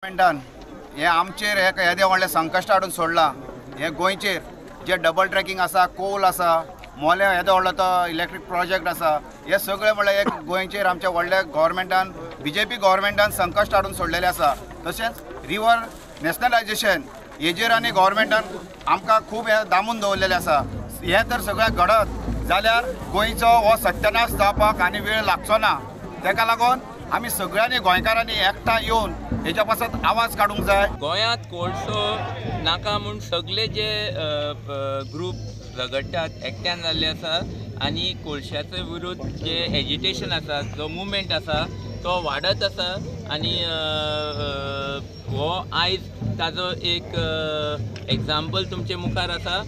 गव्हर्मेंटान हे आमचेर येदे व्हडलें संकश्ट हाडून सोडलां. हे गोंयचेर जे डबल ट्रॅकिंग आसा, कोल आसा, मोले येदो व्हडलो तो इलेक्ट्रीक प्रोजेक्ट आसा, हे सगळे म्हणल्यार एक गोंयचेर आमच्या व्हडल्या गव्हर्मेंटान BJP गव्हर्मेंटान संकश्ट हाडून सोडलेले आसा. तशेंच रिवर नॅशनलायजेशन हेजेर आनी गव्हर्मेंटान आमकां खूब हे दामून दवरलेले आसा. हे तर सगळें घडत जाल्यार गोंयचो हो सत्यानाश जावपाक आनी वेळ लागचो ना. ताका लागून आमी सगळ्यांनी गोंयकारांनी एकठांय येवन हेच्या पासत आवाज काडूंक जाय. गोंयांत कोळसो नाका म्हूण सगळे जे ग्रूप झगडटात एकट्यान जाल्ले आसा आनी कोळशाचे विरुद्ध जे एजिटेशन आसा, जो मुवमेंट आसा तो वाडत आसा आनी हो आयज ताजो एक एग्जाम्पल तुमचे मुखार आसा.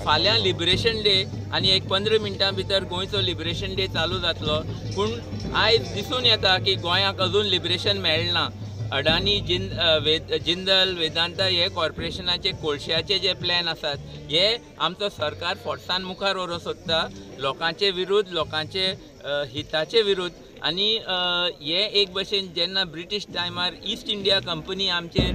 फाल्यां लिबरेशन डे आनी एक 15 मिनटां भितर गोंयचो लिबरेशन डे चालू जातलो. पूण आयज दिसून येता की गोंयाक अजून लिबरेशन मेळना. अडानी जिंदल वेदांता हे कॉर्पोरेशनाचे कोळशाचे जे प्लॅन आसात हे आमचो सरकार फोर्सान मुखार व्हरोंक सोदता, लोकांचे विरुद्ध, लोकांचे हिताचे विरुद्ध. आनी हे एक भशेन जेन्ना ब्रिटीश टायमार ईस्ट इंडिया कंपनी आमचेर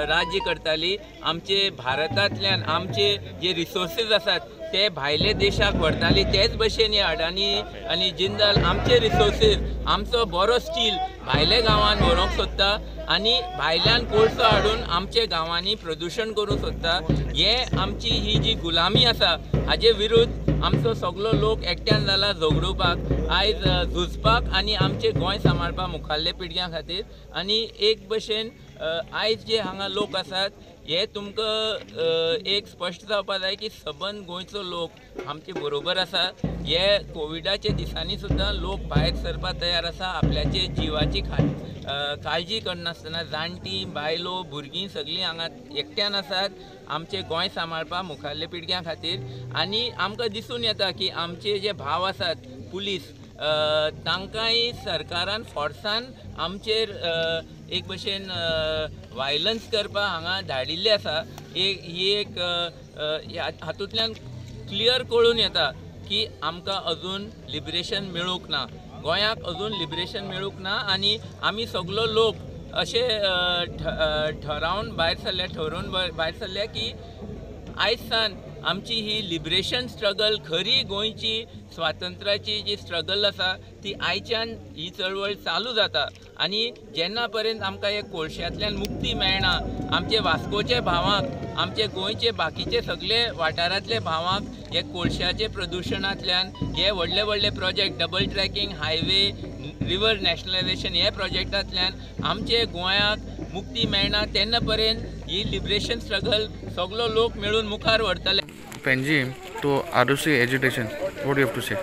राज्य करताली, आमचे भारतांतल्यान आमचे जे रिसोर्सीस आसात ते भायले देशाक व्हरताली. तेच भशेन हे अडानी आनी जिंदल आमचे रिसोर्सीस, आमचो बरो स्टील भायले गांवांत व्हरोंक सोदता आनी भायल्यान कोळसो हाडून आमचे गांवांनी प्रदूशण करूंक सोदता. हे आमची ही जी गुलामी आसा हाजे विरुद्ध आमचो सगळो लोक एकट्यान जाला झगडोवपाक, आयज झुजपाक आनी आमचे गोंय सांबाळपाक मुखाल्ले पिळग्यां खातीर. आनी एक भशेन आयज जे हांगा लोक आसात हे तुमकां एक स्पश्ट जावपाक जाय की सबंद गोंयचो लोक आमचे बरोबर आसा. हे कोविडाच्या दिसांनी सुद्दां लोक भायर सरपाक तयार आसा. आपल्याचे जिवाची काळजी करनासतना जाणटी, बायलो, भुरगीं सगळीं हांगा एकट्यान आसात आमचे गोंय सांबाळपाक मुखाल्ले पिळग्यां खातीर. आनी आमकां दिसून येता की आमचे जे भाव आसात पुलीस, तांकांय सरकारान फोर्सान आमचेर एक भशेन वायलन्स करपाक हांगा धाडिल्ले आसा. ही एक हातूंतल्यान क्लियर कळून येता की आमकां अजून लिबरेशन मेळूंक ना, गोंयाक अजून लिबरेशन मेळूंक ना. आनी आमी सगळो लोक अशे ठरावन भायर सरल्या की आयज सान आमची ही लिबरेशन स्ट्रगल, खरी गोंयची स्वातंत्र्याची जी स्ट्रगल आसा ती आयच्यान ही चळवळ चालू जाता. आनी जेन्ना पर्यंत आमकां हे कोळशांतल्यान मुक्ती मेळना, आमचे वास्कोचे भावांक, आमचे गोंयचे बाकीचे सगळे वाठारांतले भावांक हे कोळशाचे प्रदुशणांतल्यान हे व्हडले व्हडले project, double tracking, highway, river nationalisation हे प्रोजेक्टांतल्यान आमचे गोंयाक मुक्ती मेळना, तेन्ना पर्यंत ही लिबरेशन स्ट्रगल सगळो लोक मेळून मुखार व्हरतले. Penji, to ROC agitation, what do you have to say?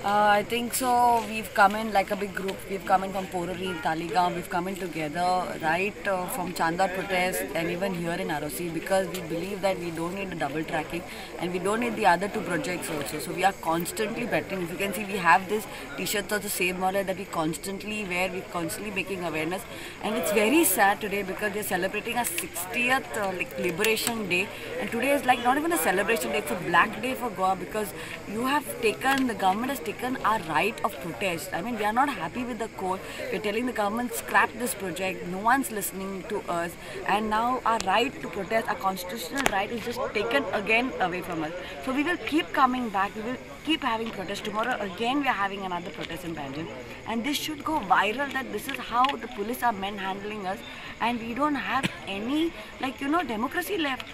I think so. We've come in like a big group. We've come in from Porori, Taligaon. We've come in together right from Chandar protest and even here in ROC because we believe that we don't need the double tracking and we don't need the other two projects also. So we are constantly betting. If you can see, we have this T-shirts of the same model that we constantly wear. We're constantly making awareness, and it's very sad today because we're celebrating our 60th Liberation Day, and today is like not even a celebration day. It's a black day for Goa because the government has taken our right of protest. I mean, we are not happy with the court. We're telling the government scrap this project. No one's listening to us, and now our right to protest, our constitutional right, is just taken again away from us. So we will keep coming back. We will keep having protests. Tomorrow again we are having another protest in Banjul, and this should go viral that this is how the police are manhandling us, and we don't have any democracy left.